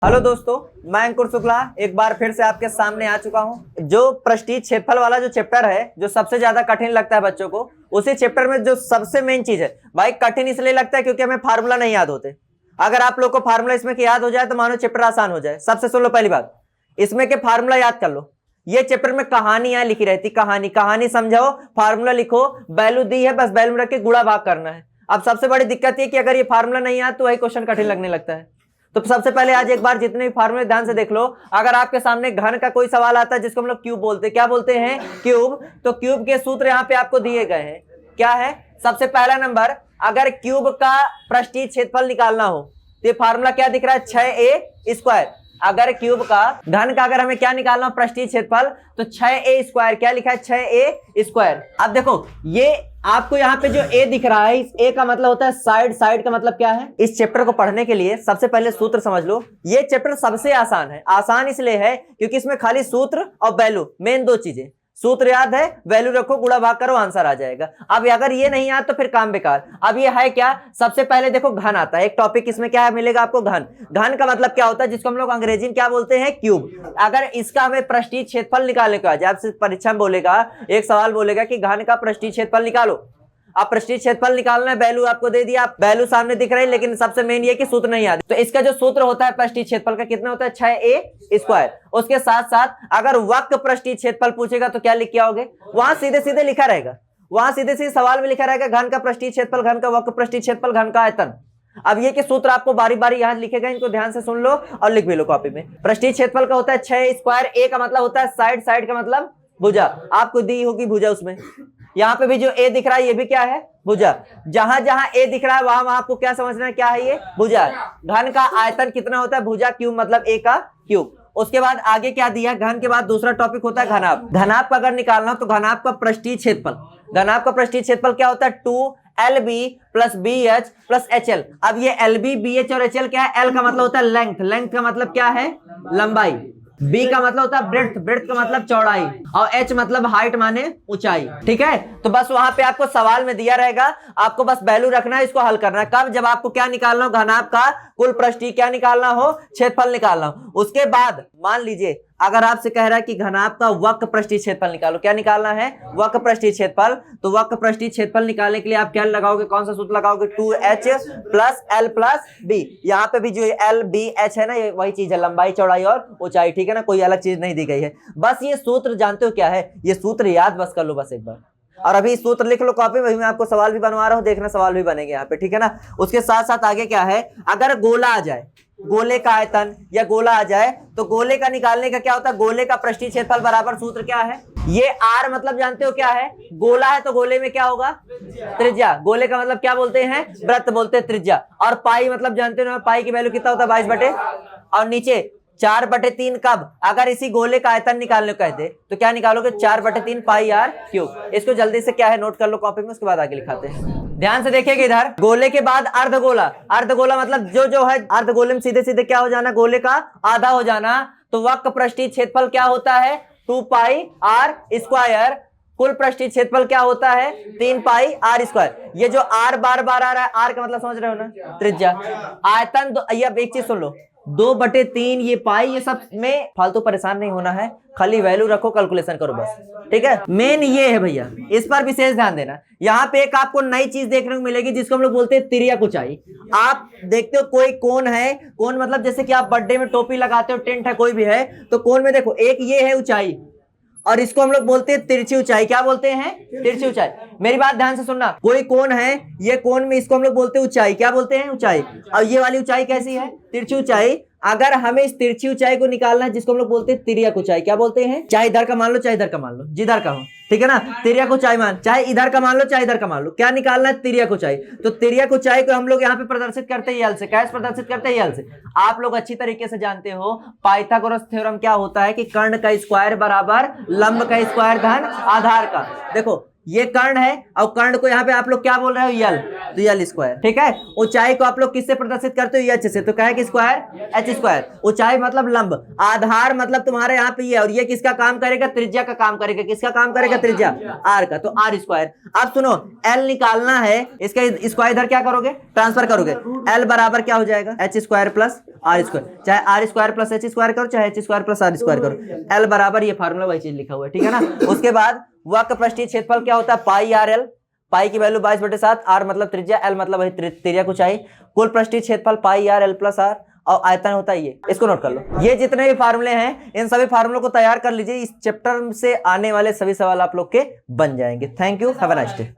Hello दोस्तों, मैं अंकुर शुक्ला एक बार फिर से आपके सामने आ चुका हूं। जो पृष्ठीय क्षेत्रफल वाला जो चैप्टर है, जो सबसे ज्यादा कठिन लगता है बच्चों को, उसी चैप्टर में जो सबसे मेन चीज है भाई, कठिन इसलिए लगता है क्योंकि हमें फार्मूला नहीं याद होते। अगर आप लोग को फार्मूला इसमें के याद हो जाए तो मानो चैप्टर आसान हो जाए। सबसे सुन लो पहली बात, इसमें के फार्मूला याद कर लो। ये चैप्टर में कहानियां लिखी रहती, कहानी समझाओ, फार्मूला लिखो, वैल्यू दी है, बस वैल्यू में रख के गुणा भाग करना है। अब सबसे बड़ी दिक्कत ये कि अगर ये फार्मूला नहीं याद तो वही क्वेश्चन कठिन लगने लगता है। तो सबसे पहले आज एक बार जितने भी फार्मूले ध्यान से देख लो। अगर आपके सामने घन का कोई सवाल आता है जिसको हम लोग क्यूब बोलते हैं, क्या बोलते हैं? क्यूब। तो क्यूब के सूत्र यहाँ पे आपको दिए गए हैं। क्या है? सबसे पहला नंबर, अगर क्यूब का पृष्ठीय क्षेत्रफल निकालना हो तो ये फार्मूला क्या दिख रहा है? 6a²। अगर क्यूब का, घन का अगर हमें क्या निकालना हो पृष्ठीय क्षेत्रफल, तो 6a²। क्या लिखा है? 6a²। अब देखो, ये आपको यहाँ पे जो a दिख रहा है, इस a का मतलब होता है साइड। साइड का मतलब क्या है? इस चैप्टर को पढ़ने के लिए सबसे पहले सूत्र समझ लो। ये चैप्टर सबसे आसान है। आसान इसलिए है क्योंकि इसमें खाली सूत्र और वैल्यू, मेन दो चीजें। सूत्र याद है, वैल्यू रखो, गुणा भाग करो, आंसर आ जाएगा। अब अगर ये नहीं याद तो फिर काम बेकार। अब ये है क्या? सबसे पहले देखो, घन आता है एक टॉपिक। इसमें क्या मिलेगा आपको? घन। घन का मतलब क्या होता है? जिसको हम लोग अंग्रेजी में क्या बोलते हैं? क्यूब। अगर इसका हमें पृष्ठीय क्षेत्रफल निकालने को आ जाए, आपसे परीक्षा में बोलेगा, एक सवाल बोलेगा कि घन का पृष्ठीय क्षेत्रफल निकालो। आप पृष्ठीय क्षेत्रफल निकालना है, वैल्यू आपको दे दिया, आप वैल्यू सामने दिख रही है, लेकिन सबसे मेन ये कि सूत्र नहीं याद। तो इसका जो सूत्र होता है पृष्ठीय क्षेत्रफल का, कितना होता है? 6a²। उसके साथ साथ अगर वक्र पृष्ठीय क्षेत्रफल पूछेगा तो क्या लिख के आओगे? वहां सीधे सीधे लिखा रहेगा, वहां सीधे सीधे सवाल में लिखा रहेगा घन का पृष्ठीय क्षेत्रफल, घन का वक्र पृष्ठीय क्षेत्रफल, घन का आयतन। अब ये कि सूत्र आपको बारी बारी यहां लिखेगा, इनको ध्यान से सुन लो और लिख भी लो कॉपी में। पृष्ठीय क्षेत्रफल का होता है 6a²। a का मतलब होता है साइड, साइड का मतलब भुजा। आपको दी होगी भुजा उसमें। यहाँ पे भी जो a दिख रहा है ये भी क्या है? भुजा। जहां जहां a दिख रहा है वहां वहां आपको क्या समझना है? क्या है ये? भुजा। घन का आयतन कितना होता है? भुजा क्यूब मतलब a का क्यूब। उसके बाद आगे क्या दिया? घन के बाद दूसरा टॉपिक होता है घनाभ। घनाभ का अगर निकालना हो तो घनाभ का पृष्ठीय क्षेत्रफल। घनाभ का पृष्ठीय क्षेत्रफल क्या होता है? 2lb + bh + hL। अब ये lb, bh और hL क्या है? l का मतलब होता है लेंथ। लेंथ का मतलब क्या है? लंबाई। B का मतलब होता है ब्रेड्थ। ब्रेड्थ का मतलब चौड़ाई। और H मतलब हाइट माने ऊंचाई। ठीक है, तो बस वहां पे आपको सवाल में दिया रहेगा, आपको बस वैल्यू रखना है, इसको हल करना है। कब? जब आपको क्या निकालना हो? घनाभ का कुल पृष्ठीय क्या निकालना हो? क्षेत्रफल निकालना हो। उसके बाद मान लीजिए अगर आपसे कह रहा है कि घनाभ का वक्र पृष्ठीय क्षेत्रफल निकालो, क्या निकालना है? वक्र पृष्ठीय क्षेत्रफल। तो वक्र पृष्ठीय क्षेत्रफल निकालने के लिए आप क्या लगाओगे? कौन सा सूत्र लगाओगे? 2h + l + b। यहाँ पे भी जो l, b, h है ना, ये वही चीज है, लंबाई, चौड़ाई और ऊंचाई। ठीक है ना, कोई अलग चीज नहीं दी गई है। बस ये सूत्र जानते हो क्या है? ये सूत्र याद बस कर लो बस एक बार। और अभी सूत्र लिख लो कॉपी में, मैं आपको सवाल भी बनवा रहा हूं, देखना सवाल भी बनेंगे यहाँ पे। ठीक है ना, उसके साथ साथ आगे क्या है? अगर गोला आ जाए, गोले का आयतन या गोला आ जाए, तो गोले का निकालने का क्या होता है? गोले का पृष्ठीय क्षेत्रफल बराबर सूत्र क्या है? ये आर मतलब जानते हो क्या है? गोला है तो गोले में क्या होगा? त्रिज्या। गोले का मतलब क्या बोलते हैं? वृत्त बोलते हैं, त्रिज्या। और पाई मतलब जानते हो, पाई की वैल्यू कितना होता है? 22/, और नीचे 4/3 कब? अगर इसी गोले का आयतन निकालने को कहते तो क्या निकालोगे? 4/3 πr³। इसको जल्दी से क्या है नोट कर लो कॉपी में, उसके बाद आगे लिखाते हैं। ध्यान से देखिएगा इधर, गोले के बाद अर्धगोला। अर्धगोला मतलब जो है अर्धगोले में सीधे सीधे क्या हो जाना? गोले का आधा हो जाना। तो वक्र पृष्ठीय क्षेत्रफल क्या होता है? 2πr²। कुल पृष्ठीय क्षेत्रफल क्या होता है? 3πr²। ये जो r बार बार आ रहा है, r का मतलब समझ रहे हो ना? त्रिज्या। आयतन अब एक चीज सुन लो, 2/3 ये पाई, ये सब में फालतू परेशान नहीं होना है, खाली वैल्यू रखो, कैलकुलेशन करो बस। ठीक है, मेन ये है भैया, इस पर विशेष ध्यान देना। यहाँ पे एक आपको नई चीज देखने को मिलेगी जिसको हम लोग बोलते हैं तिर्यक ऊंचाई। आप देखते हो कोई कोण है, कोण मतलब जैसे कि आप बर्थडे में टोपी लगाते हो, टेंट है, कोई भी है, तो कोण में देखो एक ये है ऊंचाई, और इसको हम लोग बोलते हैं तिरछी ऊंचाई। क्या बोलते हैं? तिरछी ऊंचाई। मेरी बात ध्यान से सुनना, कोई कोण है, ये कोण में इसको हम लोग बोलते हैं ऊंचाई। क्या बोलते हैं? ऊंचाई। और ये वाली ऊंचाई कैसी है? तिरछी ऊंचाई। अगर हमें इस तिरछी ऊंचाई को निकालना है, जिसको हम लोग बोलते हैं तिर्यक ऊंचाई। क्या बोलते हैं? चाहे इधर का मान लो, चाहे इधर का मान लो, जिधर का हो। ठीक है ना, तिर्यक ऊंचाई मान, चाहे इधर का मान लो, चाहे इधर का मान लो। क्या निकालना है? तिर्यक ऊंचाई। तो तिर्यक ऊंचाई को हम लोग यहाँ पे प्रदर्शित करते हैं l से। कैसे प्रदर्शित करते हैं? l से। आप लोग अच्छी तरीके से जानते हो पाइथागोरस थ्योरम क्या होता है कि कर्ण का स्क्वायर बराबर लंब का स्क्वायर धन आधार का। देखो ये कर्ण है और कर्ण को यहाँ पे आप लोग क्या बोल रहे हो, यल, तो यल स्क्वायर, ठीक है। ऊंचाई को आप लोग किससे प्रदर्शित करते हो, एच से, तो क्या है कि स्क्वायर एच स्क्वायर। ऊंचाई मतलब लंब, आधार मतलब तुम्हारे यहाँ पे ये, और ये किसका काम करेगा, त्रिज्या का काम करेगा, किसका काम करेगा, त्रिज्या आर का, तो आर स्क्वायर। अब सुनो एल निकालना है, इसका स्क्वायर इधर क्या करोगे, ट्रांसफर करोगे, एल बराबर क्या हो जाएगा, H square plus R square, चाहे R square plus H square करो, चाहे H square plus R square करो, एल बराबर ये फार्मूला वही चीज लिखा हुआ है, ठीक है ना। उसके बाद वक्र पृष्ठीय क्षेत्रफल क्या होता है, पाई आर एल, पाई की वैल्यू 22/7, आर मतलब त्रिज्या, एल मतलब वही त्रिज्या को चाहिए, कुल पृष्ठीय क्षेत्रफल पाई आर एल प्लस आर, और आयतन होता है ये, इसको नोट कर लो। ये जितने भी फार्मूले हैं इन सभी फार्मूलों को तैयार कर लीजिए, इस चैप्टर से आने वाले सभी सवाल आप लोग के बन जाएंगे। Thank you, have a nice day.